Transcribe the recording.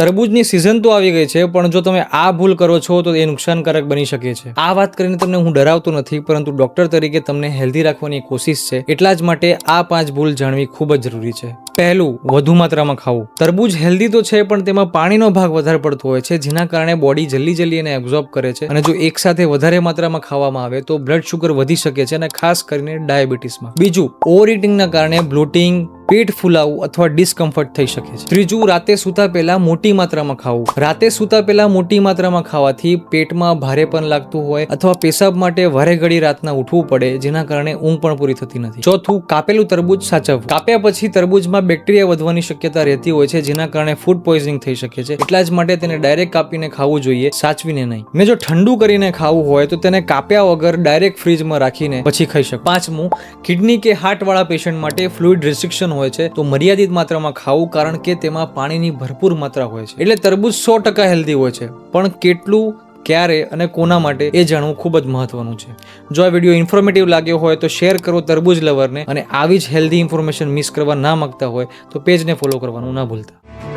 તરબૂચની season તો આવી ગઈ છે, પણ જો તમે આ ભૂલ કરો છો તો એ નુકસાનકારક બની શકે છે. આ વાત કરીને તમને હું ડરાવતો નથી, પરંતુ ડોક્ટર તરીકે તમને હેલ્ધી રાખવાની કોશિશ છે, એટલા જ માટે આ 5 ભૂલ જાણવી ખૂબ જ જરૂરી છે. પહેલું, વધુ માત્રામાં ખાવું. તરબૂચ હેલ્ધી તો છે, પણ તેમાં પાણીનો ભાગ વધારે પડતો હોય છે, જેના કારણે બોડી જલ્દી એને એબ્ઝોર્બ કરે છે, અને જો એકસાથે વધારે માત્રામાં ખાવામાં આવે તો બ્લડ શુગર વધી શકે છે, અને ખાસ કરીને ડાયાબિટીસમાં. બીજું, ઓવર ઇટિંગના કારણે બ્લોટિંગ, પેટ ફૂલાવું અથવા ડિસ્કમ્ફર્ટ થઈ શકે છે. ત્રીજું, રાતે સૂતા પહેલા મોટી માત્રામાં ખાવું. રાતે સૂતા પહેલા મોટી માત્રામાં ખાવાથી પેટમાં ભારેપણ લાગતું હોય અથવા પેશાબ માટે વારે ઘડી રાતના ઉઠવું પડે, જેના કારણે ઊંઘ પણ પૂરી થતી નથી. ચોથું, કાપેલું તરબૂચ સાચવવું. કાપ્યા પછી તરબૂચમાં બેક્ટેરિયા વધવાની શક્યતા રહેતી હોય છે, જેના કારણે ફૂડ પોઈઝનિંગ થઈ શકે છે. એટલા જ માટે તેને ડાયરેક્ટ કાપીને ખાવું જોઈએ, સાચવીને નહીં. ને જો ઠંડુ કરીને ખાવું હોય તો તેને કાપ્યા વગર ડાયરેક્ટ ફ્રીજમાં રાખીને પછી ખાઈ શકો. પાંચમું, કિડની કે હાર્ટ વાળા પેશન્ટ માટે ફ્લુઇડ રિસ્ટ્રિક્શન હોય છે, તો મર્યાદિત માત્રામાં ખાવું, કારણ કે તેમાં પાણીની ભરપૂર માત્રા હોય છે. એટલે તરબૂચ 100% હેલ્ધી હોય છે, પણ કેટલું, ક્યારે અને કોના માટે એ જાણવું ખૂબ જ મહત્વનું છે. જો આ વિડીયો ઇન્ફોર્મેટિવ લાગ્યો હોય તો શેર કરો તરબૂચ લવરને, અને આવી જ હેલ્ધી ઇન્ફોર્મેશન મિસ કરવા ના માંગતા હોય તો પેજને ફોલો કરવાનું ના ભૂલતા.